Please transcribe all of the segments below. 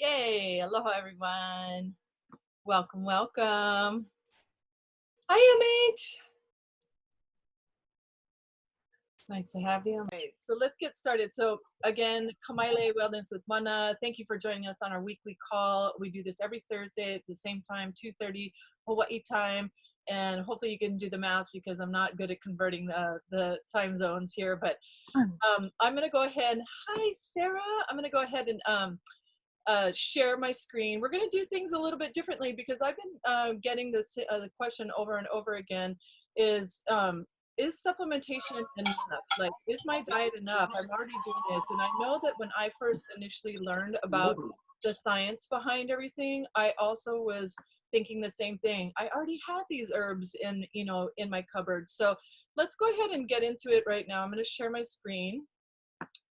Yay! Aloha, everyone. Welcome, welcome. Hi, MH. It's nice to have you. All right, so let's get started. So again, Kamaile Wellness with Mana. Thank you for joining us on our weekly call. We do this every Thursday at the same time, 2:30 Hawaii time. And hopefully you can do the math because I'm not good at converting the time zones here. But I'm going to go ahead. Hi, Sarah. I'm going to go ahead and share my screen. We're going to do things a little bit differently because I've been getting this the question over and over again is supplementation enough? Like, is my diet enough? I'm already doing this. And I know that when I first initially learned about the science behind everything, I also was thinking the same thing. I already had these herbs in my cupboard. So let's go ahead and get into it right now. I'm going to share my screen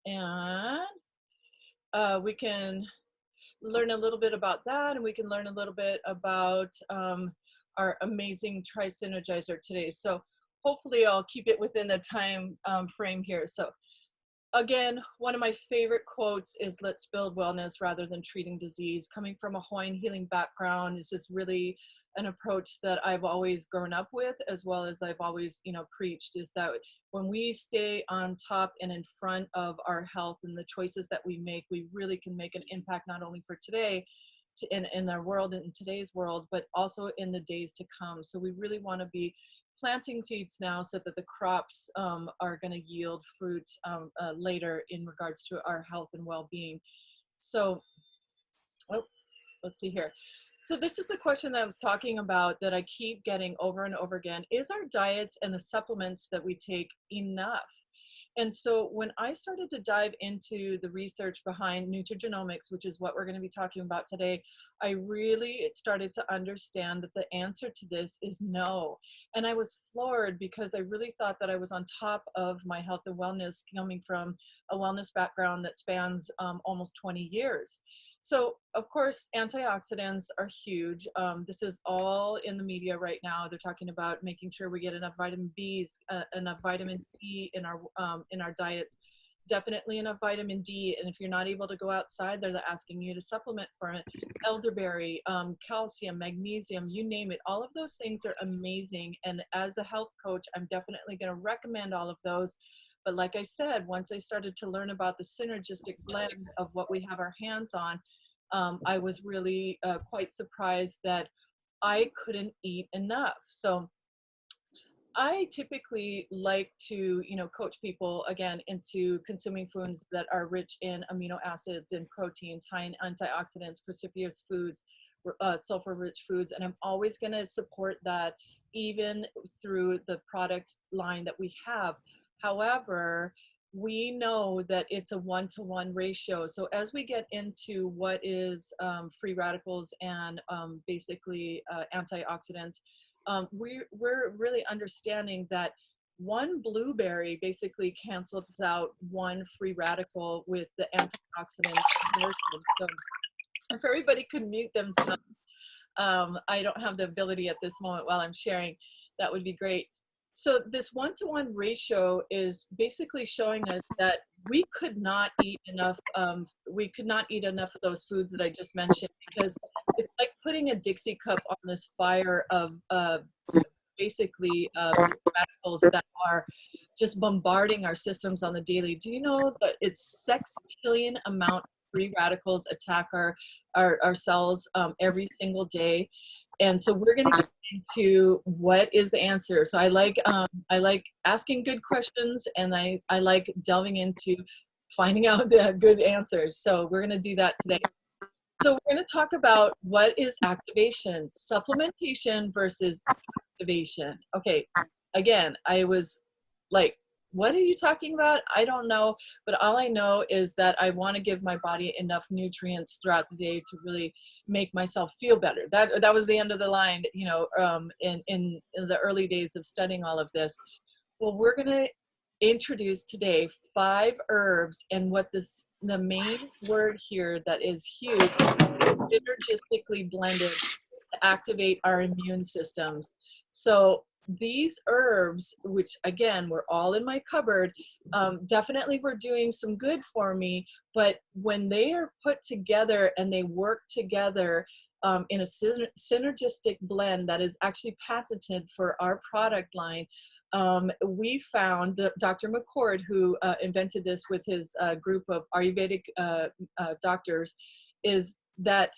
and we can learn a little bit about that, and we can learn a little bit about our amazing Tri-Synergizer today. So hopefully I'll keep it within the time frame here. So again, one of my favorite quotes is "Let's build wellness rather than treating disease." Coming from a Hawaiian healing background, this is really an approach that I've always grown up with, as well as I've always, preached, is that when we stay on top and in front of our health and the choices that we make, we really can make an impact not only for today, in our world, in today's world, but also in the days to come. So we really want to be planting seeds now so that the crops are going to yield fruit later in regards to our health and well-being. So, let's see here. So this is the question that I was talking about that I keep getting over and over again. Is our diets and the supplements that we take enough? And so when I started to dive into the research behind Nutrigenomics, which is what we're going to be talking about today, I really started to understand that the answer to this is no. And I was floored because I really thought that I was on top of my health and wellness, coming from a wellness background that spans almost 20 years. So, of course, antioxidants are huge. This is all in the media right now. They're talking about making sure we get enough vitamin Bs, enough vitamin C in our diets, definitely enough vitamin D. And if you're not able to go outside, they're asking you to supplement for it. Elderberry, calcium, magnesium, you name it. All of those things are amazing. And as a health coach, I'm definitely going to recommend all of those. But like I said, once I started to learn about the synergistic blend of what we have our hands on, I was really quite surprised that I couldn't eat enough. So I typically like to, coach people again into consuming foods that are rich in amino acids and proteins, high in antioxidants, cruciferous foods, sulfur-rich foods, and I'm always going to support that even through the product line that we have. However, we know that it's a one-to-one ratio. So as we get into what is free radicals and basically antioxidants, we're really understanding that one blueberry basically cancels out one free radical with the antioxidant. So if everybody could mute themselves, I don't have the ability at this moment while I'm sharing, that would be great. So this one-to-one ratio is basically showing us that we could not eat enough of those foods that I just mentioned, because it's like putting a Dixie cup on this fire of basically radicals that are just bombarding our systems on the daily. Do you know that it's sextillion amount of free radicals attack our cells every single day? And so we're going to get into what is the answer. So I like asking good questions, and I like delving into finding out the good answers. So we're going to do that today. So we're going to talk about what is activation, supplementation versus activation. Okay, again, I was like, what are you talking about? I don't know, but all I know is that I want to give my body enough nutrients throughout the day to really make myself feel better. That was the end of the line, in the early days of studying all of this. Well, we're going to introduce today 5 herbs, and the main word here that is huge is synergistically blended to activate our immune systems. So these herbs, which again were all in my cupboard, definitely were doing some good for me. But when they are put together and they work together in a synergistic blend that is actually patented for our product line, we found Dr. McCord, who invented this with his group of Ayurvedic doctors, is that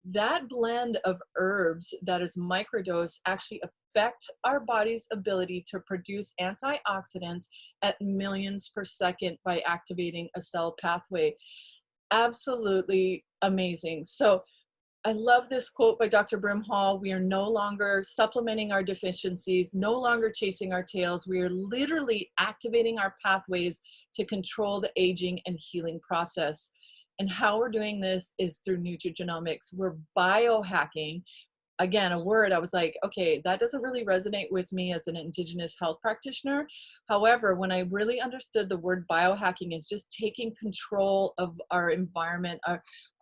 that blend of herbs that is microdose actually affect our body's ability to produce antioxidants at millions per second by activating a cell pathway. Absolutely amazing. So I love this quote by Dr. Brimhall. We are no longer supplementing our deficiencies, no longer chasing our tails. We are literally activating our pathways to control the aging and healing process. And how we're doing this is through nutrigenomics. We're biohacking. Again, a word I was like, okay, that doesn't really resonate with me as an indigenous health practitioner. However, when I really understood the word biohacking is just taking control of our environment,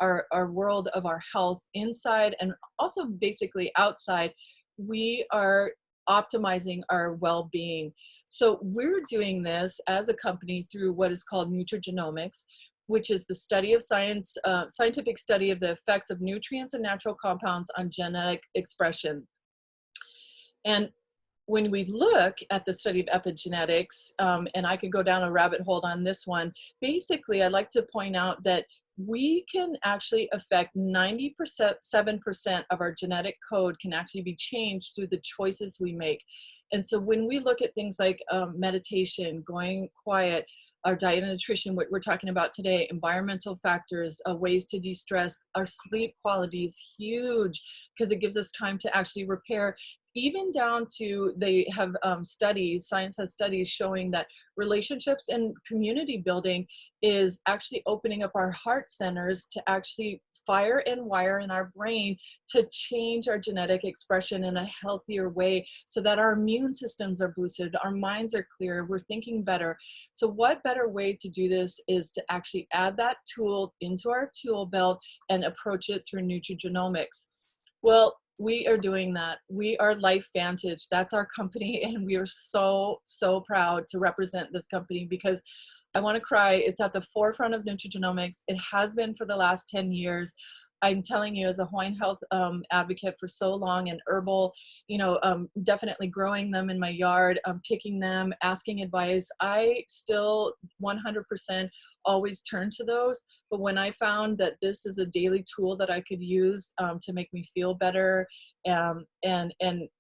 our world, of our health inside and also basically outside, we are optimizing our well-being. So we're doing this as a company through what is called Nutrigenomics, which is the study of science, scientific study of the effects of nutrients and natural compounds on genetic expression. And when we look at the study of epigenetics, and I could go down a rabbit hole on this one, basically I'd like to point out that we can actually affect 97% of our genetic code can actually be changed through the choices we make. And so when we look at things like meditation, going quiet, our diet and nutrition, what we're talking about today, environmental factors, ways to de-stress, our sleep quality is huge because it gives us time to actually repair, even down to they have studies, science has studies showing that relationships and community building is actually opening up our heart centers to actually fire and wire in our brain to change our genetic expression in a healthier way so that our immune systems are boosted, our minds are clear, we're thinking better. So what better way to do this is to actually add that tool into our tool belt and approach it through nutrigenomics. Well, we are doing that. We are Life Vantage. That's our company, and we are so, so proud to represent this company because I want to cry. It's at the forefront of nutrigenomics. It has been for the last 10 years. I'm telling you, as a Hawaiian health advocate for so long, and herbal, definitely growing them in my yard, picking them, asking advice. I still 100% always turn to those. But when I found that this is a daily tool that I could use to make me feel better, and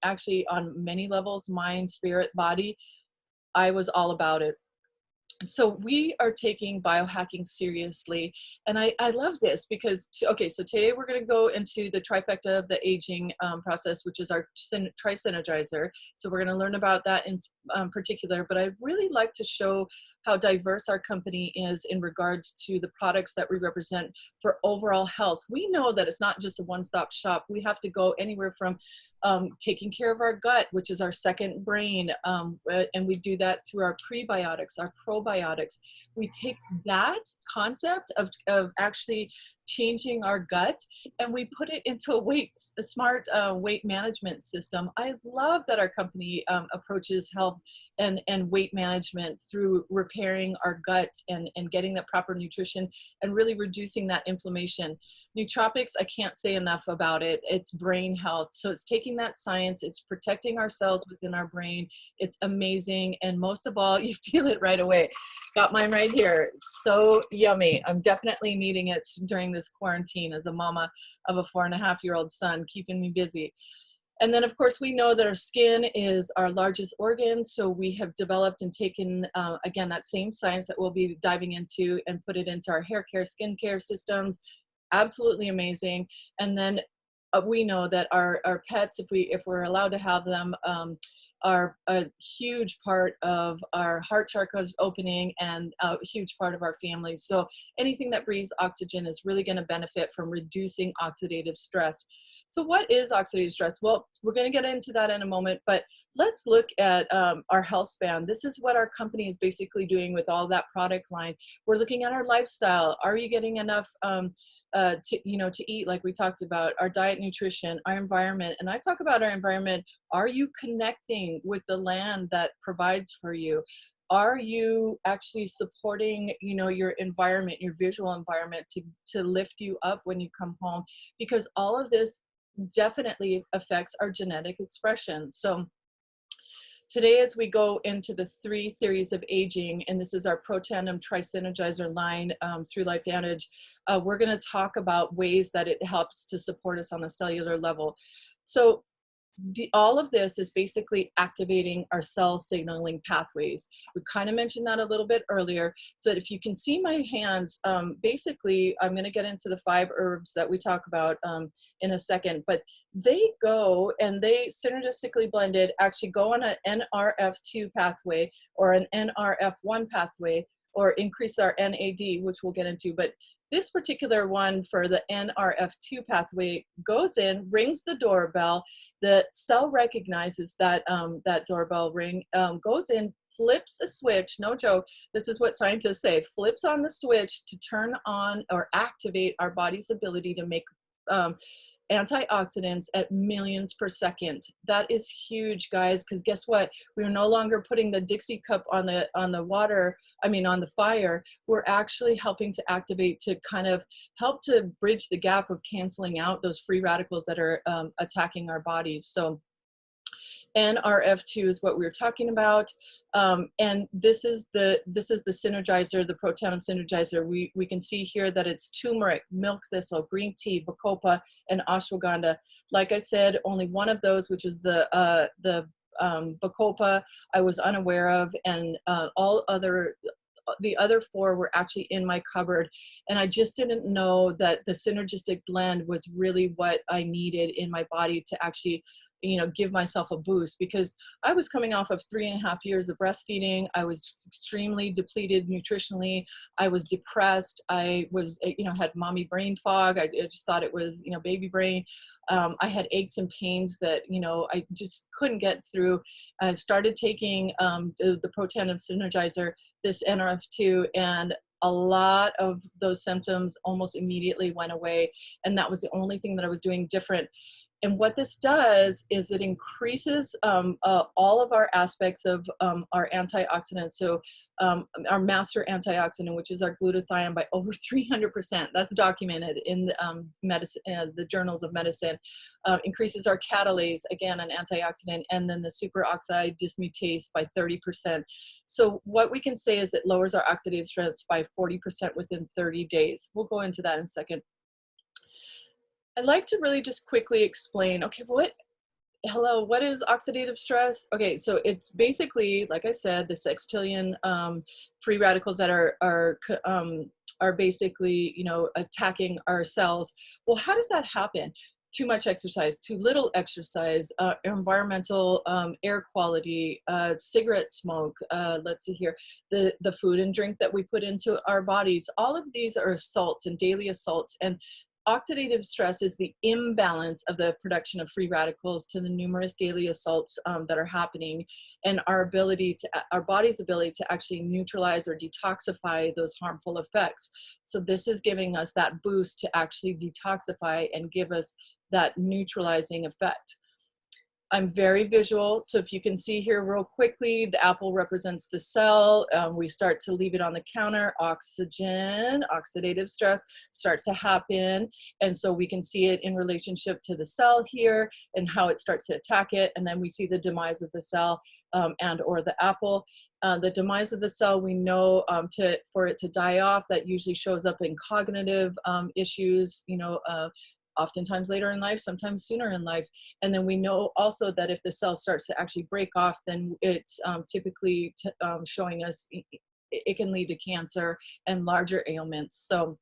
actually on many levels, mind, spirit, body, I was all about it. So we are taking biohacking seriously. And I love this because, okay, so today we're going to go into the trifecta of the aging process, which is our tri-synergizer. So we're going to learn about that in particular, but I'd really like to show how diverse our company is in regards to the products that we represent for overall health. We know that it's not just a one-stop shop. We have to go anywhere from taking care of our gut, which is our second brain, and we do that through our prebiotics, our probiotics. We take that concept of actually changing our gut and we put it into a smart weight management system. I love that our company approaches health and weight management through repairing our gut and getting the proper nutrition and really reducing that inflammation. Nootropics, I can't say enough about it. It's brain health. So it's taking that science, it's protecting our cells within our brain. It's amazing. And most of all, you feel it right away. Got mine right here. So yummy. I'm definitely needing it during this quarantine as a mama of a 4.5-year-old son, keeping me busy. And then, of course, we know that our skin is our largest organ. So we have developed and taken, again, that same science that we'll be diving into and put it into our hair care, skin care systems. Absolutely amazing. And then we know that our pets, if we're allowed to have them, are a huge part of our heart chakras opening and a huge part of our family. So anything that breathes oxygen is really going to benefit from reducing oxidative stress. So what is oxidative stress? Well, we're going to get into that in a moment, but let's look at our health span. This is what our company is basically doing with all that product line. We're looking at our lifestyle. Are you getting enough to eat, like we talked about, our diet, nutrition, our environment. And I talk about our environment. Are you connecting with the land that provides for you? Are you actually supporting, your environment, your visual environment to lift you up when you come home? Because all of this definitely affects our genetic expression. So today, as we go into the 3 theories of aging, and this is our Protandim Tri-Synergizer line through Life Advantage, we're going to talk about ways that it helps to support us on the cellular level. So all of this is basically activating our cell signaling pathways. We kind of mentioned that a little bit earlier. So that if you can see my hands, basically, I'm going to get into the 5 herbs that we talk about in a second, but they go and they synergistically blended actually go on an NRF2 pathway or an NRF1 pathway, or increase our NAD, which we'll get into. But this particular one for the NRF2 pathway goes in, rings the doorbell. The cell recognizes that that doorbell ring, goes in, flips a switch, no joke, this is what scientists say, flips on the switch to turn on or activate our body's ability to make antioxidants at millions per second. That is huge, guys, because guess what? We're no longer putting the Dixie cup on the fire. We're actually helping to activate, to kind of help to bridge the gap of canceling out those free radicals that are attacking our bodies. So NRF2 is what we were talking about, and this is the synergizer, the Protandim Synergizer. We can see here that it's turmeric, milk thistle, green tea, bacopa, and ashwagandha. Like I said, only one of those, which is the bacopa, I was unaware of, and the other 4 were actually in my cupboard, and I just didn't know that the synergistic blend was really what I needed in my body to actually, give myself a boost, because I was coming off of 3.5 years of breastfeeding. I was extremely depleted nutritionally. I was depressed. I was, had mommy brain fog. I just thought it was, baby brain. I had aches and pains that, I just couldn't get through. I started taking the Protandim Synergizer, this NRF2, and a lot of those symptoms almost immediately went away. And that was the only thing that I was doing different. And what this does is it increases all of our aspects of our antioxidants. So our master antioxidant, which is our glutathione, by over 300%. That's documented in the medicine, the journals of medicine. Increases our catalase, again, an antioxidant, and then the superoxide dismutase by 30%. So what we can say is it lowers our oxidative stress by 40% within 30 days. We'll go into that in a second. I'd like to really just quickly explain, okay, what is oxidative stress? Okay, so it's basically, like I said, the sextillion free radicals that are basically, attacking our cells. Well, how does that happen? Too much exercise, too little exercise, environmental air quality, cigarette smoke, let's see here, the food and drink that we put into our bodies. All of these are assaults and daily assaults. And oxidative stress is the imbalance of the production of free radicals to the numerous daily assaults that are happening, and our body's ability to actually neutralize or detoxify those harmful effects. So this is giving us that boost to actually detoxify and give us that neutralizing effect. I'm very visual, so if you can see here real quickly, the apple represents the cell. We start to leave it on the counter. Oxidative stress starts to happen, and so we can see it in relationship to the cell here and how it starts to attack it, and then we see the demise of the cell and or the apple. The demise of the cell, we know for it to die off, that usually shows up in cognitive issues, oftentimes later in life, sometimes sooner in life. And then we know also that if the cell starts to actually break off, then it's typically showing us it can lead to cancer and larger ailments. So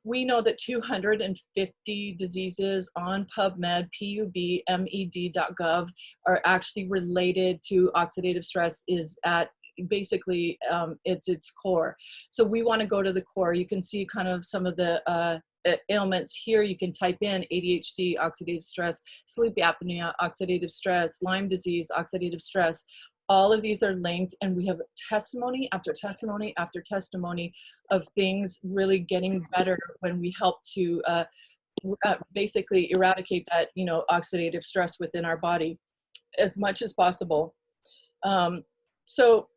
we know that 250 diseases on PubMed, PubMed.gov, are actually related to oxidative stress, is at basically it's its core. So we want to go to the core. You can see kind of some of the ailments here. You can type in ADHD, oxidative stress, sleep apnea, oxidative stress, Lyme disease, oxidative stress. All of these are linked, and we have testimony after testimony after testimony of things really getting better when we help to basically eradicate that, you know, oxidative stress within our body as much as possible. So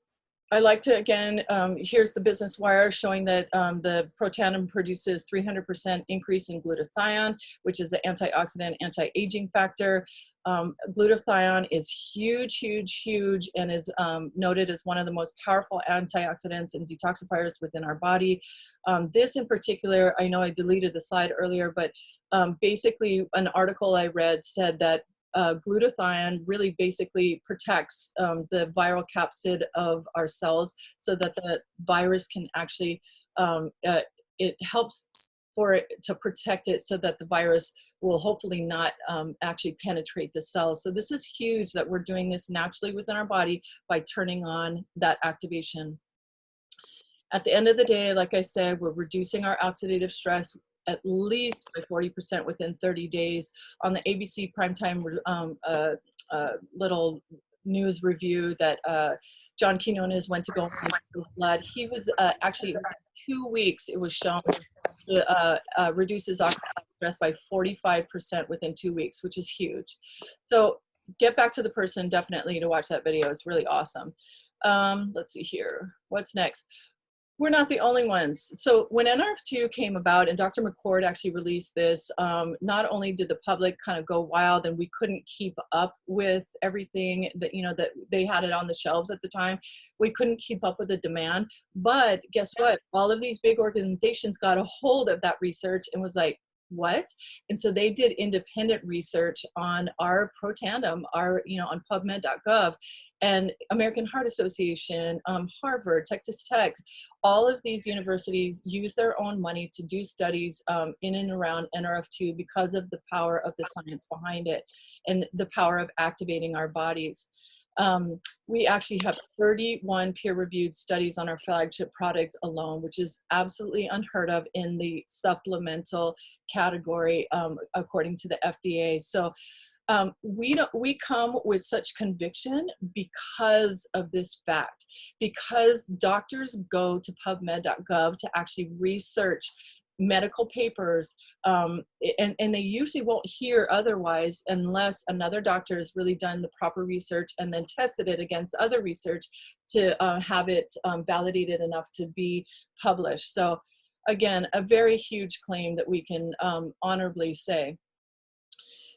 I like to, again, here's the business wire showing that the protandim produces 300% increase in glutathione, which is the antioxidant, anti-aging factor. Glutathione is huge, huge, huge, and is noted as one of the most powerful antioxidants and detoxifiers within our body. This in particular, I know I deleted the slide earlier, but basically an article I read said that glutathione really basically protects the viral capsid of our cells so that the virus can actually, it helps for it to protect it so that the virus will hopefully not actually penetrate the cells. So this is huge that we're doing this naturally within our body by turning on that activation. At the end of the day, like I said, we're reducing our oxidative stress at least by 40% within 30 days. On the ABC primetime little news review that John Quinones went to go into blood, he was actually 2 weeks, it was shown, reduces oxidative stress by 45% within 2 weeks, which is huge. So get back to the person definitely to watch that video. It's really awesome. Let's see here. What's next? We're not the only ones. So when NRF2 came about and Dr. McCord actually released this, not only did the public kind of go wild and we couldn't keep up with everything that, you know, that they had it on the shelves at the time, we couldn't keep up with the demand. But guess what? All of these big organizations got a hold of that research and was like, what? And so they did independent research on our protandim, our, you know, on PubMed.gov, and American Heart Association, Harvard, Texas Tech, all of these universities use their own money to do studies in and around NRF2 because of the power of the science behind it and the power of activating our bodies. We actually have 31 peer-reviewed studies on our flagship product alone, which is absolutely unheard of in the supplemental category, according to the FDA. So we come with such conviction because of this fact, because doctors go to PubMed.gov to actually research medical papers, and they usually won't hear otherwise unless another doctor has really done the proper research and then tested it against other research to have it validated enough to be published. So again, a very huge claim that we can honorably say.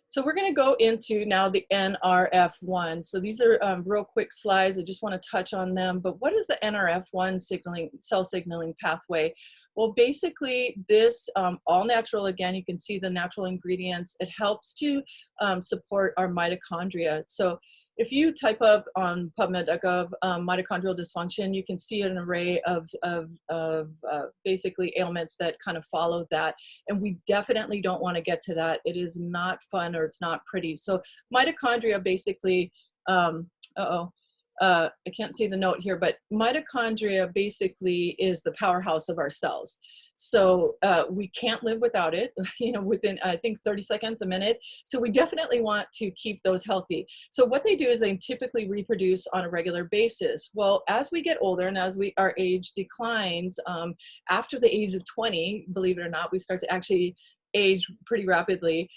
So we're going to go into now the NRF1. So these are real quick slides. I just want to touch on them. But what is the NRF1 signaling, cell signaling pathway? Well, basically this all natural, again, you can see the natural ingredients. It helps to support our mitochondria. So if you type up on PubMed.gov mitochondrial dysfunction, you can see an array of basically ailments that kind of follow that. And we definitely don't want to get to that. It is not fun or it's not pretty. So mitochondria basically, I can't see the note here, but mitochondria basically is the powerhouse of our cells. So we can't live without it, you know, within, I think, 30 seconds, a minute. So we definitely want to keep those healthy. So what they do is they typically reproduce on a regular basis. Well, as we get older and as our age declines, after the age of 20, believe it or not, we start to actually age pretty rapidly.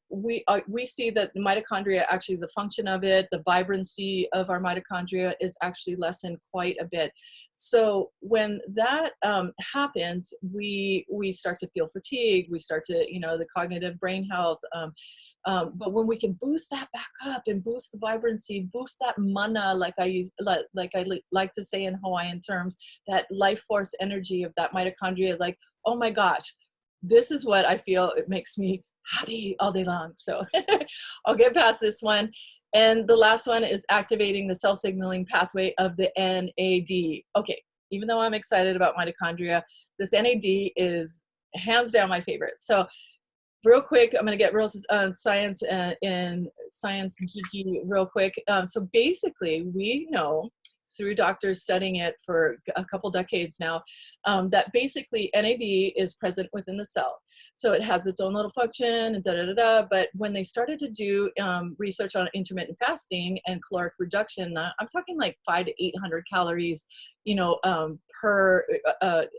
We see that the mitochondria, actually the function of it, the vibrancy of our mitochondria is actually lessened quite a bit. So when that happens, we start to feel fatigued, we start to, you know, the cognitive brain health, but when we can boost that back up and boost the vibrancy, boost that mana, like I like to say in Hawaiian terms, that life force energy of that mitochondria, like, oh my gosh, this is what I feel, it makes me happy all day long. So I'll get past this one. And the last one is activating the cell signaling pathway of the NAD. Okay, even though I'm excited about mitochondria, this NAD is hands down my favorite. So real quick, I'm going to get real science and science geeky real quick. So basically, we know through doctors studying it for a couple decades now, that basically NAD is present within the cell. So it has its own little function and but when they started to do research on intermittent fasting and caloric reduction, I'm talking like 500 to 800 calories, per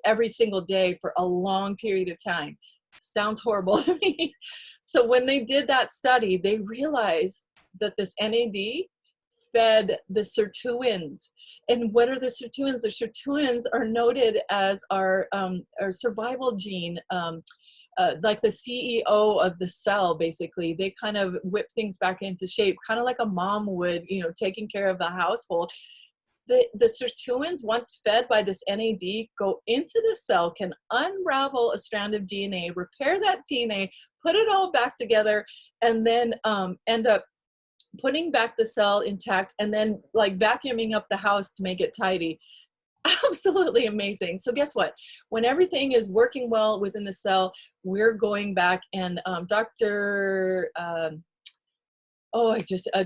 every single day for a long period of time. Sounds horrible to me. So when they did that study, they realized that this NAD fed the sirtuins. And what are the sirtuins? The sirtuins are noted as our survival gene, like the CEO of the cell, basically. They kind of whip things back into shape, kind of like a mom would, taking care of the household. The sirtuins, once fed by this NAD, go into the cell, can unravel a strand of DNA, repair that DNA, put it all back together, and then end up putting back the cell intact, and then like vacuuming up the house to make it tidy. Absolutely amazing. So guess what? When everything is working well within the cell, we're going back, and Dr.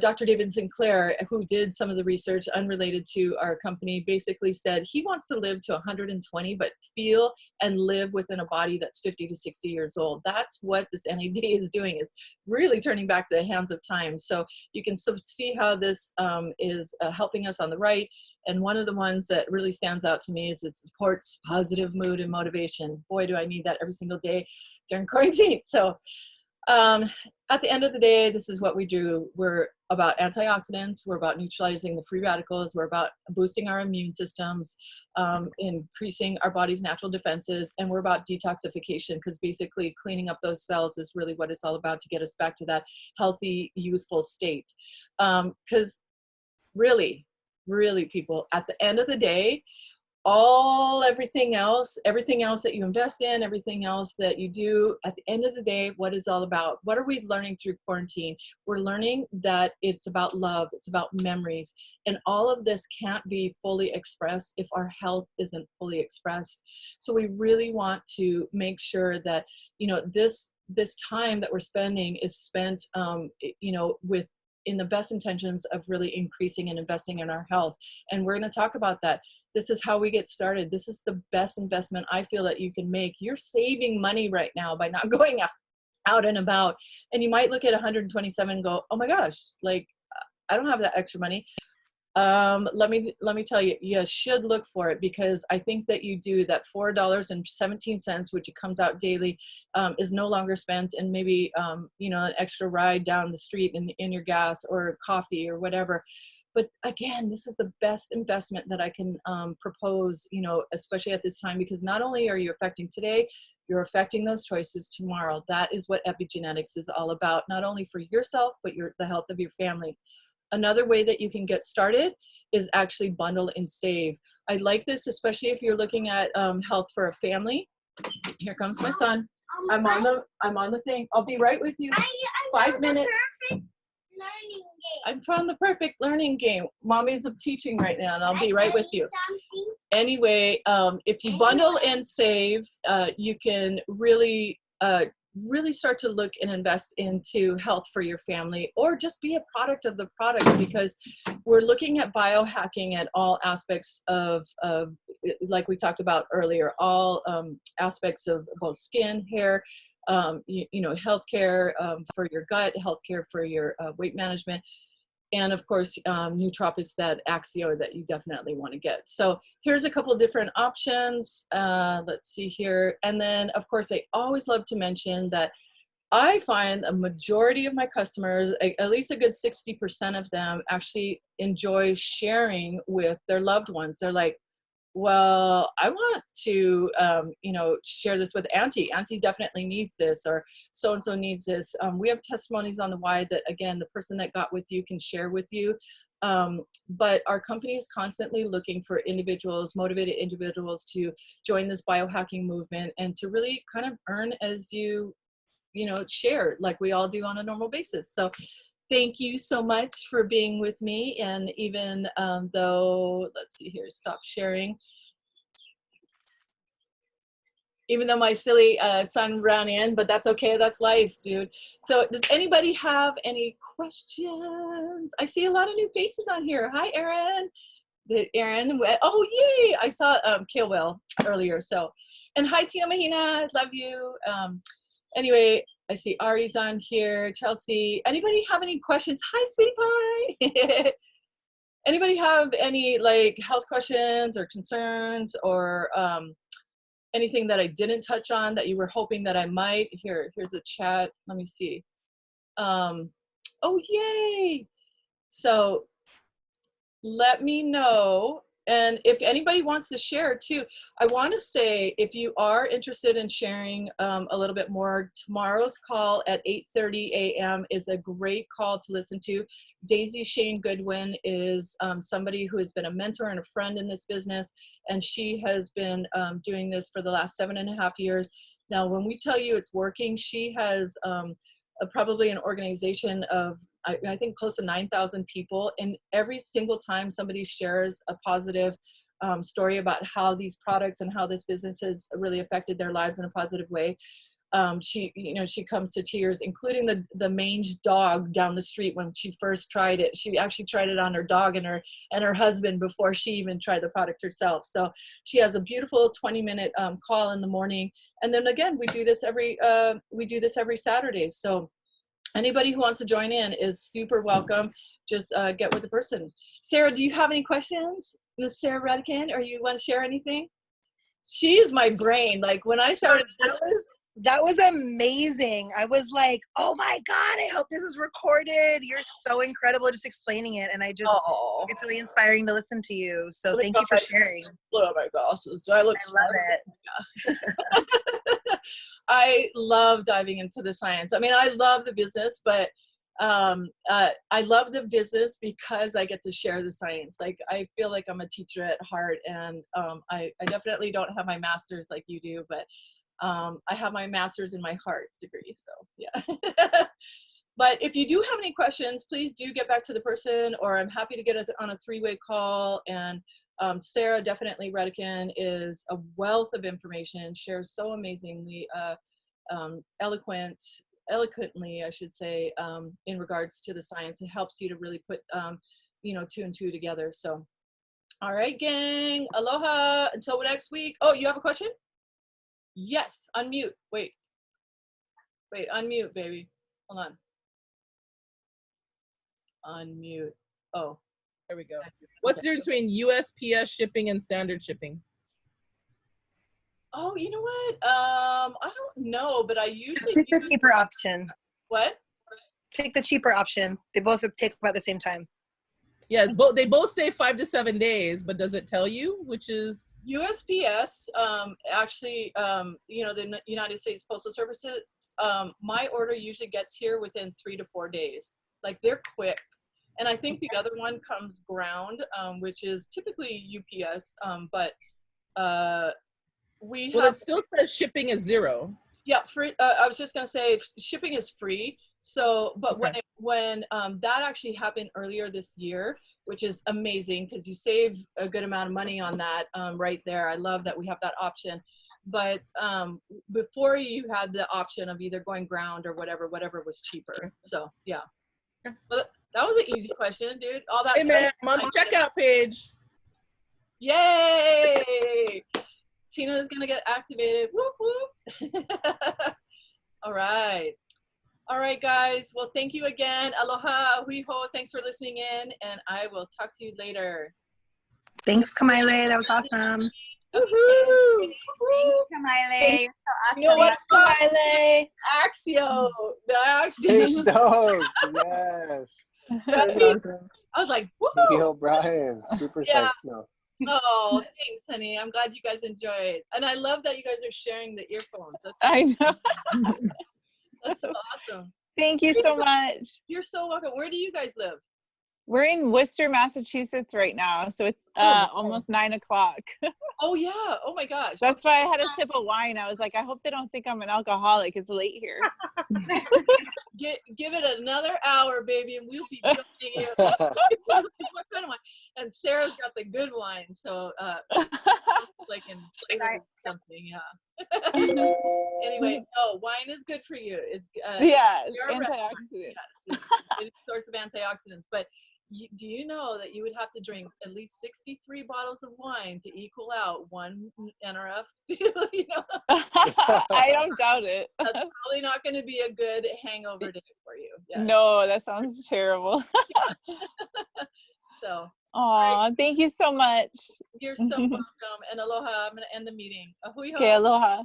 Dr. David Sinclair, who did some of the research unrelated to our company, basically said he wants to live to 120, but feel and live within a body that's 50 to 60 years old. That's what this NAD is doing, is really turning back the hands of time. So you can see how this is helping us on the right. And one of the ones that really stands out to me is it supports positive mood and motivation. Boy, do I need that every single day during quarantine. So at the end of the day, this is what we do. We're about antioxidants. We're about neutralizing the free radicals. We're about boosting our immune systems, increasing our body's natural defenses. And we're about detoxification, because basically cleaning up those cells is really what it's all about, to get us back to that healthy, youthful state. Because really, people, at the end of the day, everything else that you invest in, everything else that you do, at the end of the day, what is all about? What are we learning through quarantine? We're learning that it's about love, it's about memories, and all of this can't be fully expressed if our health isn't fully expressed. So we really want to make sure that, this time that we're spending is spent, in the best intentions of really increasing and investing in our health. And we're going to talk about that. This is how we get started. This is the best investment I feel that you can make. You're saving money right now by not going out and about. And you might look at 127 and go, oh my gosh, like, I don't have that extra money. Let me tell you, you should look for it, because I think that you do that. $4.17, which it comes out daily, is no longer spent in maybe, an extra ride down the street in your gas or coffee or whatever. But again, this is the best investment that I can propose, especially at this time, because not only are you affecting today, you're affecting those choices tomorrow. That is what epigenetics is all about, not only for yourself, but the health of your family. Another way that you can get started is actually bundle and save. I like this, especially if you're looking at health for a family. Here comes my son. I'm on the thing. I'll be right with you. 5 minutes. I'm from the perfect learning game. Mommy's teaching right now, and I'll be right with you. Anyway, if you bundle and save, you can really start to look and invest into health for your family, or just be a product of the product, because we're looking at biohacking at all aspects of like we talked about earlier, all aspects of both skin, hair, healthcare for your gut, healthcare for your weight management, and of course, nootropics, that Axio that you definitely want to get. So here's a couple different options. Let's see here. And then, of course, I always love to mention that I find a majority of my customers, at least a good 60% of them, actually enjoy sharing with their loved ones. They're like, well, I want to, share this with Auntie. Auntie definitely needs this, or so-and-so needs this. We have testimonies on the why that, again, the person that got with you can share with you. But our company is constantly looking for individuals, motivated individuals, to join this biohacking movement, and to really kind of earn as you share, like we all do on a normal basis. So thank you so much for being with me. And even though, let's see here, stop sharing. Even though my silly son ran in, but that's okay, that's life, dude. So does anybody have any questions? I see a lot of new faces on here. Hi, Erin. Aaron, oh yay! I saw Kale Well earlier. So, and hi Tina Mahina, love you. Anyway, I see Ari's on here. Chelsea, anybody have any questions? Hi, sweetie pie. Anybody have any like health questions or concerns or anything that I didn't touch on that you were hoping that I might? Here's the chat. Let me see. Oh yay! So let me know. And if anybody wants to share too, I want to say, if you are interested in sharing a little bit more, tomorrow's call at 8:30 a.m. is a great call to listen to. Daisy Shane Goodwin is somebody who has been a mentor and a friend in this business, and she has been doing this for the last 7.5 years. Now, when we tell you it's working, she has probably an organization of, I think, close to 9,000 people. And every single time somebody shares a positive story about how these products and how this business has really affected their lives in a positive way, she comes to tears, including the mange dog down the street. When she first tried it, she actually tried it on her dog and her husband before she even tried the product herself. So she has a beautiful 20-minute call in the morning. And then again, we do this every Saturday. So anybody who wants to join in is super welcome. Just get with the person. Sarah, do you have any questions? Ms. Sarah Redican, or you want to share anything? She is my brain. Like when I started this. That was amazing. I was like, oh my God, I hope this is recorded. You're so incredible just explaining it. And it's really inspiring to listen to you. So thank you for sharing. Look at my glasses. Do I look smart? I love it. I love diving into the science. I mean, I love the business, but I love the business because I get to share the science. Like, I feel like I'm a teacher at heart, and I definitely don't have my master's like you do, but I have my master's in my heart degree, so yeah. But if you do have any questions, please do get back to the person, or I'm happy to get us on a 3-way call. And Sarah definitely Redican is a wealth of information, shares so amazingly, eloquently, I should say, in regards to the science. It helps you to really put, 2 and 2 together. So, all right, gang, aloha, until next week. Oh, you have a question? Yes, unmute. Wait, unmute, baby. Hold on. Unmute. Oh, there we go. What's the difference between USPS shipping and standard shipping? Oh, you know what? I don't know, but I usually pick the cheaper option. What? Pick the cheaper option. They both take about the same time. Yeah, they both say 5 to 7 days, but does it tell you which is? USPS, actually, the United States Postal Services, my order usually gets here within 3 to 4 days. Like, they're quick. And I think the other one comes ground, which is typically UPS, but it still says shipping is 0. Yeah, free. I was just gonna say shipping is free. So, but okay. when that actually happened earlier this year, which is amazing because you save a good amount of money on that right there. I love that we have that option. But before, you had the option of either going ground or whatever was cheaper. So yeah. But that was an easy question, dude. All that. Hey man, I'm on the checkout page. Yay! Tina is gonna get activated. Whoop whoop. All right, guys. Well, thank you again. Aloha, hui ho. Thanks for listening in, and I will talk to you later. Thanks, Kamaile. That was awesome. Woohoo! Thanks, Kamaile. You're so awesome. You know what, Kamaile? Axio. The Axio. Hey, stoked. Yes. That's awesome. I was like, Baby woohoo! O'Brien. Super psyched. No. Oh, thanks, honey. I'm glad you guys enjoyed. And I love that you guys are sharing the earphones. I know. That's awesome. Thank you so much. You're so welcome. Where do you guys live? We're in Worcester, Massachusetts right now. So it's almost 9 o'clock. Oh, yeah. Oh, my gosh. That's why I had a sip of wine. I was like, I hope they don't think I'm an alcoholic. It's late here. Give it another hour, baby, and we'll be joining you. What kind of wine? And Sarah's got the good wine. So like in something, yeah. Anyway, wine is good for you. It's antioxidants. Yes, it's a source of antioxidants. But do you know that you would have to drink at least 63 bottles of wine to equal out one NRF? You know, I don't doubt it. that's probably not going to be a good hangover day for you. Yes. No, that sounds terrible. So. Oh, thank you so much. You're so welcome. And aloha. I'm going to end the meeting. Ahui Okay, ho. aloha.